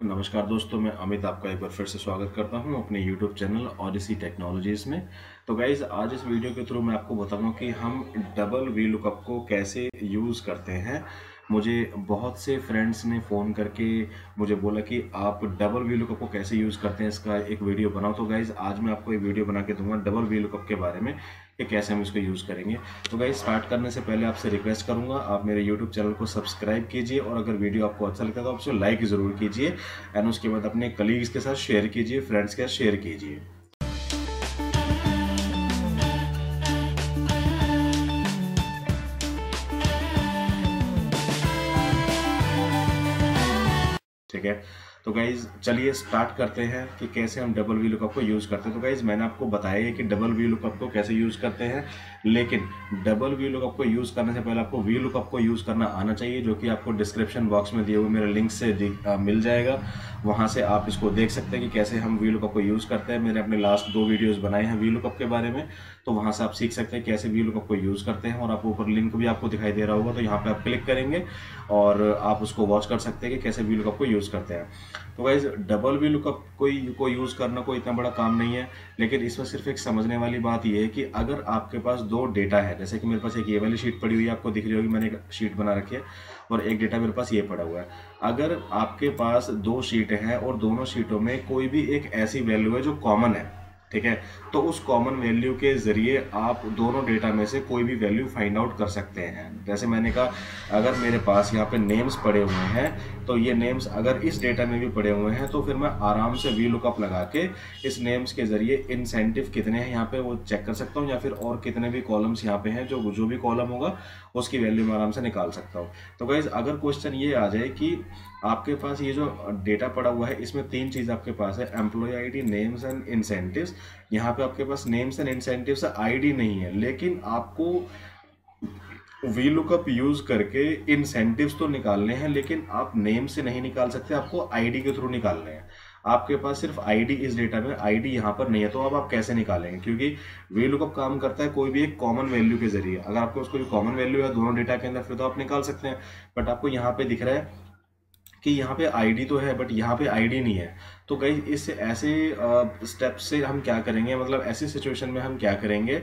नमस्कार दोस्तों, मैं अमित आपका एक बार फिर से स्वागत करता हूं अपने YouTube चैनल ऑडिसी टेक्नोलॉजीज में। तो गाइज, आज इस वीडियो के थ्रू मैं आपको बताऊंगा कि हम डबल वी लुकअप को कैसे यूज़ करते हैं। मुझे बहुत से फ्रेंड्स ने फ़ोन करके मुझे बोला कि आप डबल वी लुकअप को कैसे यूज़ करते हैं, इसका एक वीडियो बनाओ। तो गाइज, आज मैं आपको एक वीडियो बना के दूंगा डबल वी लुकअप के बारे में कि कैसे हम इसको यूज़ करेंगे। तो गाइज, स्टार्ट करने से पहले आपसे रिक्वेस्ट करूंगा, आप मेरे यूट्यूब चैनल को सब्सक्राइब कीजिए और अगर वीडियो आपको अच्छा लगता है तो आप उसे लाइक ज़रूर कीजिए एंड उसके बाद अपने कलीग्स के साथ शेयर कीजिए, फ्रेंड्स के साथ शेयर कीजिए। ठीक है, तो गाइज चलिए स्टार्ट करते हैं कि कैसे हम डबल वी लुकअप को यूज़ करते हैं। तो गाइज, मैंने आपको बताया है कि डबल वी लुकअप को कैसे यूज़ करते हैं, लेकिन डबल वी लुकअप को यूज़ करने से पहले आपको वी लुकअप को यूज़ करना आना चाहिए, जो कि आपको डिस्क्रिप्शन बॉक्स में दिए हुए मेरे लिंक से मिल जाएगा। वहाँ से आप इसको देख सकते हैं कि कैसे हम वी लुकअप को यूज़ करते हैं। मैंने अपने लास्ट 2 वीडियोज़ बनाए हैं वी लुकअप के बारे में, तो वहाँ से आप सीख सकते हैं कैसे वी लुकअप को यूज़ करते हैं। और आपको ऊपर लिंक भी आपको दिखाई दे रहा होगा, तो यहाँ पे आप क्लिक करेंगे और आप उसको वॉच कर सकते हैं कि कैसे वी लुकअप को यूज़ करते हैं। तो गाइज, डबल वी लुकअप को यूज़ करना कोई इतना बड़ा काम नहीं है, लेकिन इसमें सिर्फ एक समझने वाली बात यह है कि अगर आपके पास 2 डेटा है, जैसे कि मेरे पास एक ये वाली शीट पड़ी हुई है, आपको दिख रही होगी, मैंने एक शीट बना रखी है और एक डेटा मेरे पास ये पड़ा हुआ है। अगर आपके पास 2 शीट हैं और दोनों शीटों में कोई भी एक ऐसी वैल्यू है जो कॉमन है, ठीक है, तो उस कॉमन वैल्यू के जरिए आप दोनों डेटा में से कोई भी वैल्यू फाइंड आउट कर सकते हैं। जैसे मैंने कहा, अगर मेरे पास यहाँ पे नेम्स पड़े हुए हैं, तो ये नेम्स अगर इस डेटा में भी पड़े हुए हैं, तो फिर मैं आराम से वी लुकअप लगा के इस नेम्स के जरिए इंसेंटिव कितने हैं यहाँ पे वो चेक कर सकता हूँ, या फिर और कितने भी कॉलम्स यहाँ पे हैं, जो भी कॉलम होगा उसकी वैल्यू मैं आराम से निकाल सकता हूँ। तो गाइज, अगर क्वेश्चन ये आ जाए कि आपके पास ये जो डेटा पड़ा हुआ है, इसमें 3 चीज़ आपके पास है, employ ID, names and incentives. यहाँ पे आपके पास नेम्स एंड इंसेंटिव्स आईडी नहीं है, लेकिन आपको वी लुकअप यूज करके इंसेंटिव्स तो निकालने हैं, लेकिन आप नेम से नहीं निकाल सकते, आपको आईडी के थ्रू निकालने हैं। आपके पास सिर्फ आईडी इस डेटा में, आईडी यहाँ पर नहीं है, तो अब आप कैसे निकालेंगे? क्योंकि वी लुकअप काम करता है कोई भी एक कॉमन वैल्यू के जरिए। अगर आपके पास कोई कॉमन वैल्यू है दोनों डेटा के अंदर, फिर तो आप निकाल सकते हैं। बट आपको यहाँ पे दिख रहा है कि यहाँ पे आईडी तो है बट यहाँ पे आईडी नहीं है। तो गाइस, इस ऐसे स्टेप से हम क्या करेंगे, मतलब ऐसी सिचुएशन में हम क्या करेंगे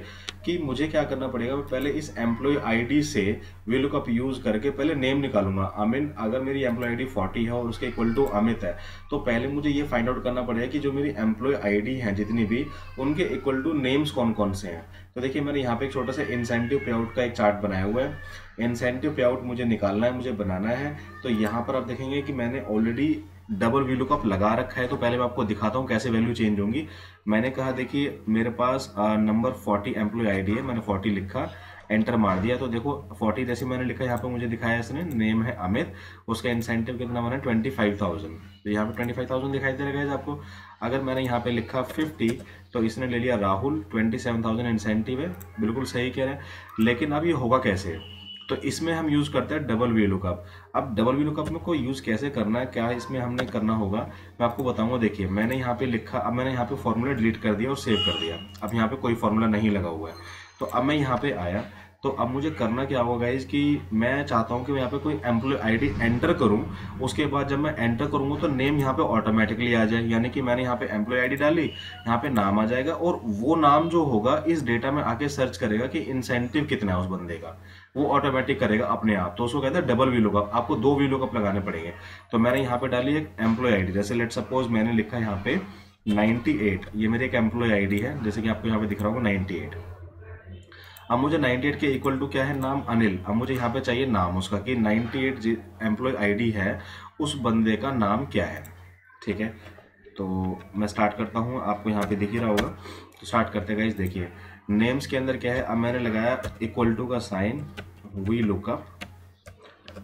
कि मुझे क्या करना पड़ेगा, पहले इस एम्प्लॉय आईडी से वी लुकअप यूज करके पहले नेम निकालूंगा। अमित, अगर मेरी एम्प्लॉय आईडी 40 है और उसके इक्वल टू अमित है, तो पहले मुझे ये फाइंड आउट करना पड़ेगा कि जो मेरी एम्प्लॉय आईडी है जितनी भी, उनके इक्वल टू नेम्स कौन कौन से हैं। तो देखिए, मैंने यहाँ पे एक छोटा सा इंसेंटिव पे आउट का एक चार्ट बनाया हुआ है। इंसेंटिव पे आउट मुझे निकालना है, मुझे बनाना है। तो यहाँ पर आप देखेंगे कि मैंने ऑलरेडी डबल वी लुकअप लगा रखा है। तो पहले मैं आपको दिखाता हूँ कैसे वैल्यू चेंज होंगी। मैंने कहा, देखिए मेरे पास नंबर 40 एम्प्लॉय आईडी है, मैंने 40 लिखा, एंटर मार दिया। तो देखो 40 जैसे मैंने लिखा, यहाँ पे मुझे दिखाया इसने, नेम है अमित, उसका इंसेंटिव कितना बना 25,000। तो यहाँ पे 25,000 दिखाई दे रहा है आपको। अगर मैंने यहाँ पे लिखा 50, तो इसने ले लिया राहुल, 27,000 इंसेंटिव है, बिल्कुल सही कह रहे हैं। लेकिन अब ये होगा कैसे? तो इसमें हम यूज करते हैं डबल वी लुकअप। अब डबल वी लुकअप में को यूज कैसे करना है, क्या इसमें हमने करना होगा, मैं आपको बताऊंगा। देखिए, मैंने यहाँ पे लिखा, अब मैंने यहाँ पे फॉर्मूला डिलीट कर दिया और सेव कर दिया। अब यहाँ पे कोई फॉर्मूला नहीं लगा हुआ है। तो अब मैं यहाँ पे आया, तो अब मुझे करना क्या होगा गाइज कि मैं चाहता हूँ कि मैं यहाँ पे कोई एम्प्लॉय आईडी एंटर करूँ। उसके बाद जब मैं एंटर करूँगा तो नेम यहाँ पे ऑटोमेटिकली आ जाए, यानी कि मैंने यहाँ पे एम्प्लॉय आईडी डाली, यहाँ पे नाम आ जाएगा, और वो नाम जो होगा इस डेटा में आके सर्च करेगा कि इंसेंटिव कितना है उस बंदे का, वो ऑटोमेटिक करेगा अपने आप। तो उसको कहते हैं डबल वी लुकअप। आपको 2 वी लुकअप लगाने पड़ेंगे। तो मैंने यहाँ पे डाली एक एम्प्लॉय आईडी, जैसे लेट सपोज मैंने लिखा यहाँ पे 98, ये मेरी एक एम्प्लॉय आईडी है, जैसे कि आपको यहाँ पे दिख रहा होगा 98। अब मुझे 98 के इक्वल टू क्या है, नाम अनिल। अब मुझे यहाँ पे चाहिए नाम उसका, कि 98 एम्प्लॉय आईडी है, उस बंदे का नाम क्या है। ठीक है, तो मैं स्टार्ट करता हूँ, आपको यहाँ पे दिख ही रहा होगा। तो स्टार्ट करते गाइस। देखिए, नेम्स के अंदर क्या है, अब मैंने लगाया इक्वल टू का sign, vlookup,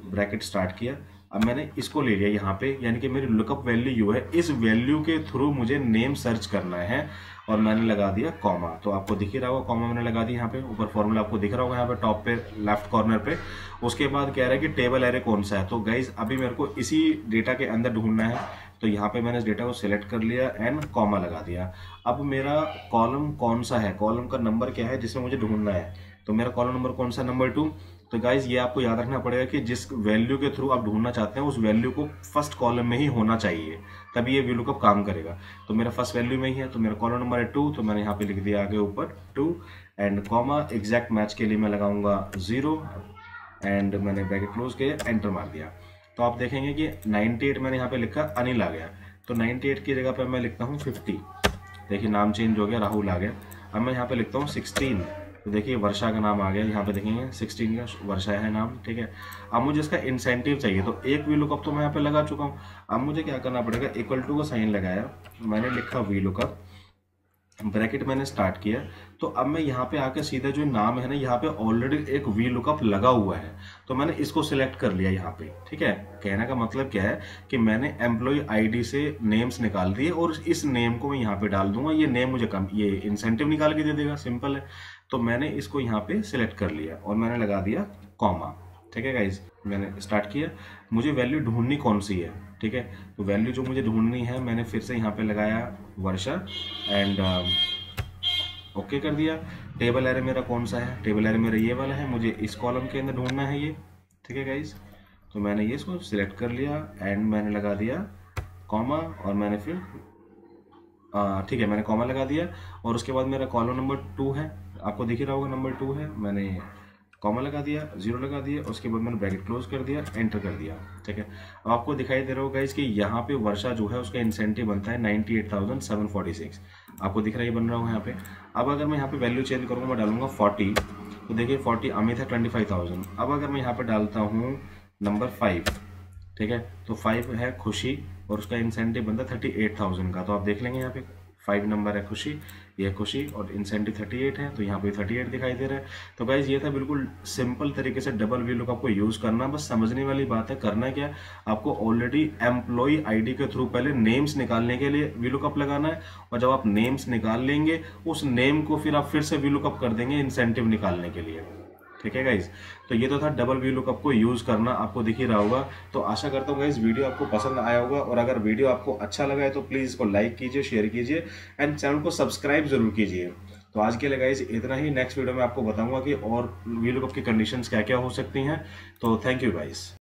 bracket start किया। अब मैंने इसको ले लिया यहाँ पे, यानी कि मेरी लुकअप वैल्यू यू है, इस वैल्यू के थ्रू मुझे नेम सर्च करना है, और मैंने लगा दिया कॉमा। तो आपको दिख ही रहा होगा, कॉमा मैंने लगा दिया यहाँ पे। ऊपर फॉर्मूला आपको दिख रहा होगा यहाँ पे टॉप पे लेफ्ट कॉर्नर पे। उसके बाद कह रहा है कि टेबल एरे कौन सा है। तो गाइज, अभी मेरे को इसी डेटा के अंदर ढूंढना है। तो यहाँ पे मैंने इस डेटा को सिलेक्ट कर लिया एंड कॉमा लगा दिया। अब मेरा कॉलम कौन सा है, कॉलम का नंबर क्या है जिसमें मुझे ढूंढना है। तो मेरा कॉलम नंबर कौन सा, नंबर 2। तो गाइज ये आपको याद रखना पड़ेगा कि जिस वैल्यू के थ्रू आप ढूंढना चाहते हैं उस वैल्यू को फर्स्ट कॉलम में ही होना चाहिए, तभी ये VLOOKUP काम करेगा। तो मेरा फर्स्ट वैल्यू में ही है, तो मेरा कॉलम नंबर है 2, तो मैंने यहाँ पे लिख दिया आगे ऊपर 2 एंड कॉमा, एग्जैक्ट मैच के लिए मैं लगाऊंगा 0 एंड मैंने ब्रैकेट क्लोज किया, एंटर मार दिया। तो आप देखेंगे कि 98 मैंने यहाँ पे लिखा, अनिल आ गया। तो 98 की जगह पर मैं लिखता हूँ 50, देखिए नाम चेंज हो गया, राहुल आ गया। अब मैं यहाँ पे लिखता हूँ 16, तो देखिए वर्षा का नाम आ गया, यहाँ पे देखेंगे 16 का वर्षा है नाम, ठीक है। अब मुझे इसका इंसेंटिव चाहिए, तो एक VLOOKUP तो मैं यहाँ पे लगा चुका हूँ। अब मुझे क्या करना पड़ेगा, इक्वल टू का साइन लगाया, मैंने लिखा VLOOKUP, ब्रैकेट मैंने स्टार्ट किया। तो अब मैं यहाँ पे आकर सीधा जो नाम है ना, यहाँ पे ऑलरेडी एक VLOOKUP लगा हुआ है, तो मैंने इसको सिलेक्ट कर लिया यहाँ पे, ठीक है। कहने का मतलब क्या है कि मैंने एम्प्लॉय ID से नेम्स निकाल दिए और इस नेम को मैं यहाँ पे डाल दूंगा, ये नेम मुझे ये इंसेंटिव निकाल के दे देगा, सिंपल है। तो मैंने इसको यहाँ पे सिलेक्ट कर लिया और मैंने लगा दिया कॉमा, ठीक है गाइज। मैंने स्टार्ट किया, मुझे वैल्यू ढूंढनी कौन सी है, ठीक है। तो वैल्यू जो मुझे ढूंढनी है, मैंने फिर से यहाँ पे लगाया वर्षा एंड ओके कर दिया। टेबल एरे मेरा कौन सा है, टेबल एरे मेरा ये वाला है, मुझे इस कॉलम के अंदर ढूंढना है ये, ठीक है गाइज। तो मैंने ये इसको सिलेक्ट कर लिया एंड मैंने लगा दिया कॉमा और मैंने फिर ठीक है, मैंने कॉमा लगा दिया और उसके बाद मेरा कॉलम नंबर 2 है, आपको दिख ही रहा होगा नंबर 2 है, मैंने कॉमा लगा दिया, 0 लगा दिया, उसके बाद मैंने ब्रैकेट क्लोज कर दिया, एंटर कर दिया, ठीक है। अब आपको दिखाई दे रहा होगा गाइस कि यहाँ पे वर्षा जो है उसका इंसेंटिव बनता है 98,746, आपको दिख रहा है ये बन रहा होगा यहाँ पे। अब अगर मैं यहाँ पे वैल्यू चेंज करूँगा, मैं डालूंगा 40, तो देखिए 40 अमित है 25,000। अब अगर मैं यहाँ पे डालता हूँ नंबर 5, ठीक है, तो 5 है खुशी और उसका इंसेंटिव बनता है 38,000 का। तो आप देख लेंगे यहाँ पे 5 नंबर है खुशी, ये खुशी और इंसेंटिव 38 है, तो यहाँ पे 38 दिखाई दे रहा है। तो गाइज ये था बिल्कुल सिंपल तरीके से डबल VLOOKUP को यूज़ करना, बस समझने वाली बात है। करना क्या, आपको ऑलरेडी एम्प्लॉय ID के थ्रू पहले नेम्स निकालने के लिए VLOOKUP लगाना है और जब आप नेम्स निकाल लेंगे उस नेम को फिर आप फिर से VLOOKUP कर देंगे इंसेंटिव निकालने के लिए, ठीक है गाइज। तो ये तो था डबल VLOOKUP को यूज करना, आपको दिख ही रहा होगा। तो आशा करता हूँ गाइज वीडियो आपको पसंद आया होगा और अगर वीडियो आपको अच्छा लगा है तो प्लीज इसको लाइक कीजिए, शेयर कीजिए एंड चैनल को सब्सक्राइब जरूर कीजिए। तो आज के लिए गाइज इतना ही, नेक्स्ट वीडियो में आपको बताऊंगा कि और VLOOKUP की कंडीशंस क्या क्या हो सकती हैं। तो थैंक यू गाइज।